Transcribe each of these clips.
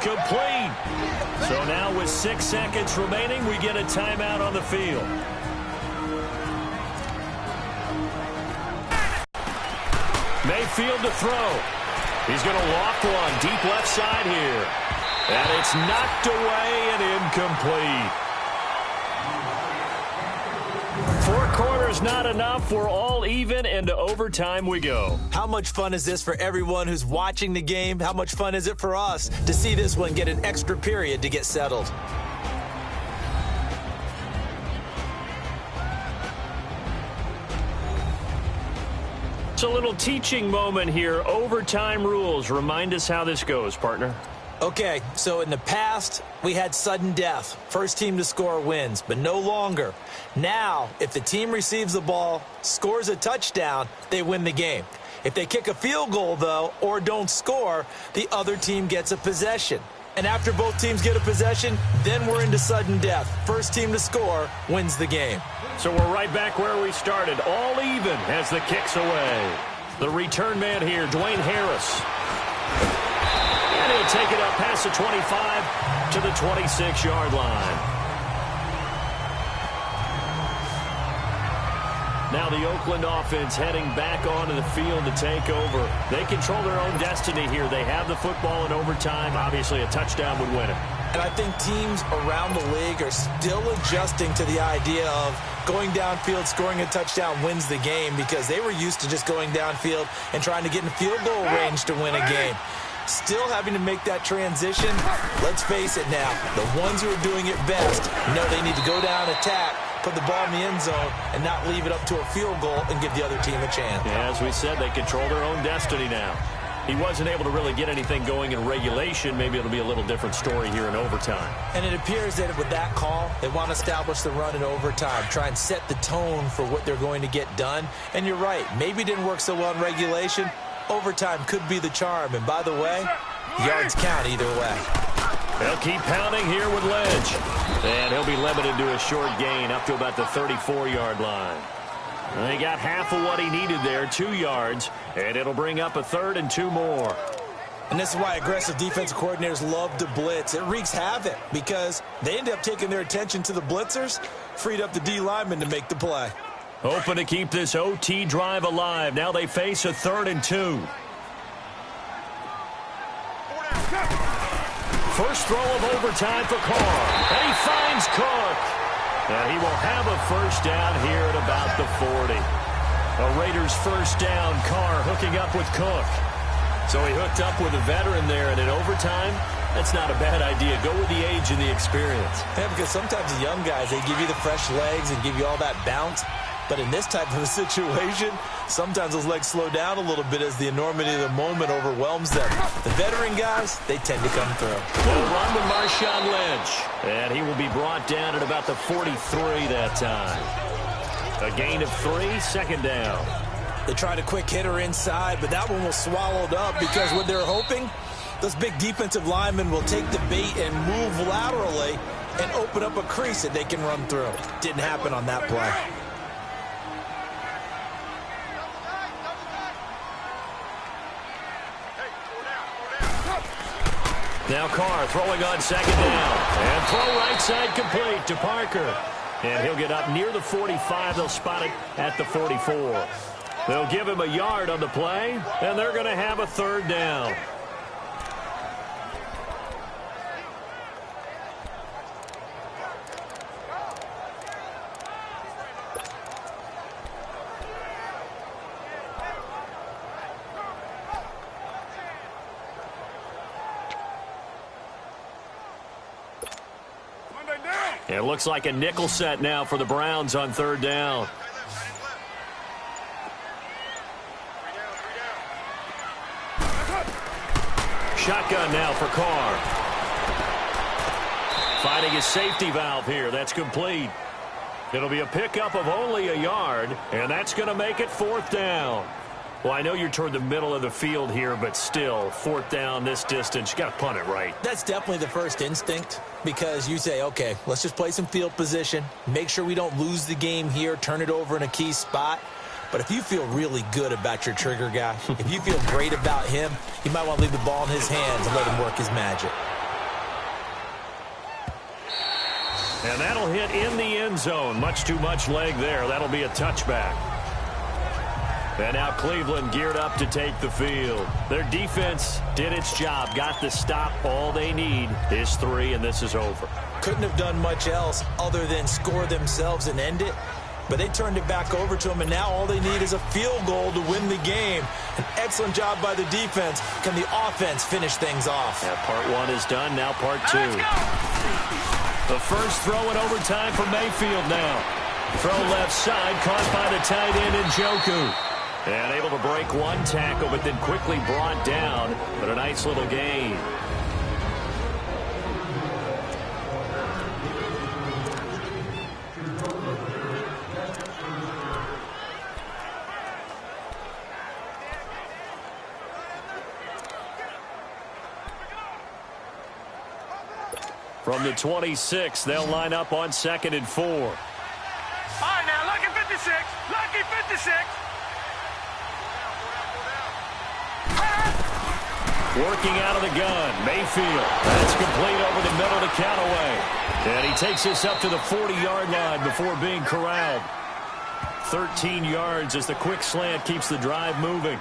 complete. So now with 6 seconds remaining, we get a timeout on the field. Mayfield to throw. He's going to loft one deep left side here. And it's knocked away and incomplete. 4 quarters not enough. We're all even, and to overtime we go. How much fun is this for everyone who's watching the game? How much fun is it for us to see this one get an extra period to get settled? It's a little teaching moment here. Overtime rules. Remind us how this goes, partner. Okay, so in the past, we had sudden death. First team to score wins, but no longer. Now, if the team receives the ball, scores a touchdown, they win the game. If they kick a field goal, though, or don't score, the other team gets a possession. And after both teams get a possession, then we're into sudden death. First team to score wins the game. So we're right back where we started, all even as the kick's away. The return man here, Dwayne Harris. And he'll take it up past the 25 to the 26-yard line. Now the Oakland offense heading back onto the field to take over. They control their own destiny here. They have the football in overtime. Obviously, a touchdown would win it. And I think teams around the league are still adjusting to the idea of going downfield, scoring a touchdown wins the game, because they were used to just going downfield and trying to get in field goal range to win a game. Still having to make that transition. Let's face it now, the ones who are doing it best know they need to go down, attack, put the ball in the end zone, and not leave it up to a field goal and give the other team a chance. Yeah, as we said, they control their own destiny now. He wasn't able to really get anything going in regulation. Maybe it'll be a little different story here in overtime. And it appears that with that call, they want to establish the run in overtime, try and set the tone for what they're going to get done. And you're right, maybe it didn't work so well in regulation. Overtime could be the charm. And by the way, yards count either way. They'll keep pounding here with Ledge. And he'll be limited to a short gain up to about the 34-yard line. And he got half of what he needed there, 2 yards, and it'll bring up a 3rd and 2 more. And this is why aggressive defensive coordinators love to blitz. It wreaks havoc because they end up taking their attention to the blitzers, freed up the D lineman to make the play. Hoping to keep this OT drive alive. Now they face a 3rd and 2. First throw of overtime for Carr. And he finds Cook. And he will have a first down here at about the 40. A Raiders first down. Carr hooking up with Cook. So he hooked up with a veteran there, and in overtime, that's not a bad idea. Go with the age and the experience. Yeah, because sometimes the young guys, they give you the fresh legs and give you all that bounce. But in this type of a situation, sometimes those legs slow down a little bit as the enormity of the moment overwhelms them. The veteran guys, they tend to come through. They'll run to Marshawn Lynch, and he will be brought down at about the 43 that time. A gain of 3, 2nd down. They tried a quick hitter inside, but that one was swallowed up because what they're hoping, those big defensive linemen will take the bait and move laterally and open up a crease that they can run through. Didn't happen on that play. Now Carr throwing on 2nd down. And throw right side complete to Parker. And he'll get up near the 45. They'll spot it at the 44. They'll give him a yard on the play, and they're going to have a 3rd down. It looks like a nickel set now for the Browns on 3rd down. Shotgun now for Carr. Finding his safety valve here. That's complete. It'll be a pickup of only a yard, and that's going to make it 4th down. Well, I know you're toward the middle of the field here, but still, 4th down this distance, you got to punt it right. That's definitely the first instinct because you say, okay, let's just play some field position, make sure we don't lose the game here, turn it over in a key spot. But if you feel really good about your trigger guy, if you feel great about him, you might want to leave the ball in his hands and let him work his magic. And that'll hit in the end zone. Much too much leg there. That'll be a touchback. And now Cleveland geared up to take the field. Their defense did its job, got the stop. All they need is 3, and this is over. Couldn't have done much else other than score themselves and end it. But they turned it back over to them, and now all they need is a field goal to win the game. An excellent job by the defense. Can the offense finish things off? Yeah, part 1 is done, now part 2. The first throw in overtime for Mayfield now. Throw left side, caught by the tight end Njoku. And able to break one tackle, but then quickly brought down. But a nice little gain. From the 26, they'll line up on 2nd and 4. All right, now, lucky 56. Lucky 56. Working out of the gun, Mayfield. That's complete over the middle to Callaway. And he takes this up to the 40-yard line before being corralled. 13 yards as the quick slant keeps the drive moving.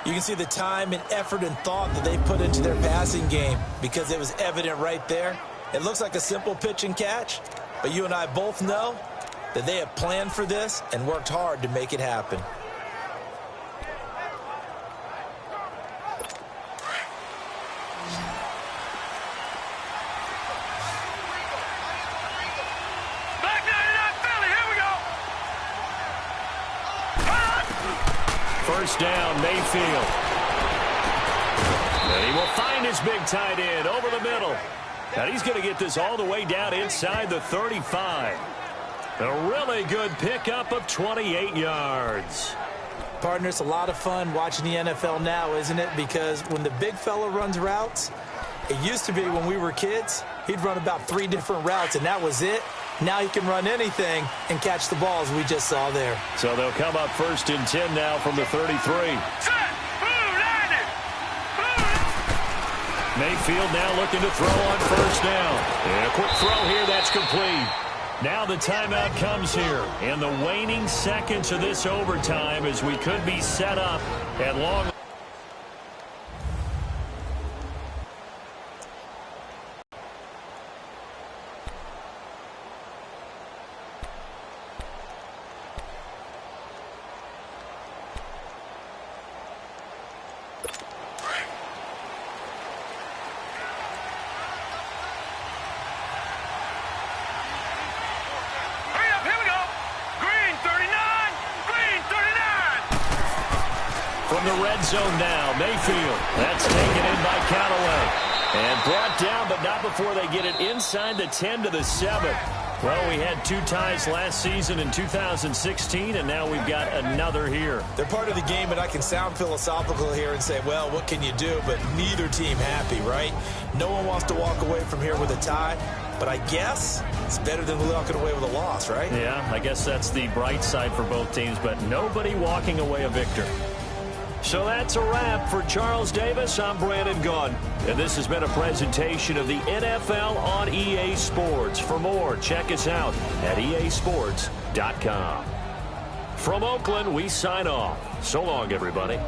You can see the time and effort and thought that they put into their passing game because it was evident right there. It looks like a simple pitch and catch, but you and I both know that they have planned for this and worked hard to make it happen. First down, Mayfield. And he will find his big tight end over the middle. And he's going to get this all the way down inside the 35. A really good pickup of 28 yards. Partner, it's a lot of fun watching the NFL now, isn't it? Because when the big fella runs routes, it used to be when we were kids, he'd run about 3 different routes, and that was it. Now he can run anything and catch the balls we just saw there. So they'll come up 1st and 10 now from the 33. Mayfield now looking to throw on 1st down. And a quick throw here, that's complete. Now the timeout comes here in the waning seconds of this overtime as we could be set up at long. From the red zone now, Mayfield. That's taken in by Callaway. And brought down, but not before they get it inside the 10 to the 7. Well, we had 2 ties last season in 2016, and now we've got another here. They're part of the game, and I can sound philosophical here and say, well, what can you do? But neither team happy, right? No one wants to walk away from here with a tie. But I guess it's better than walking away with a loss, right? Yeah, I guess that's the bright side for both teams, but nobody walking away a victor. So that's a wrap for Charles Davis. I'm Brandon Gaudin, and this has been a presentation of the NFL on EA Sports. For more, check us out at easports.com. From Oakland, we sign off. So long, everybody.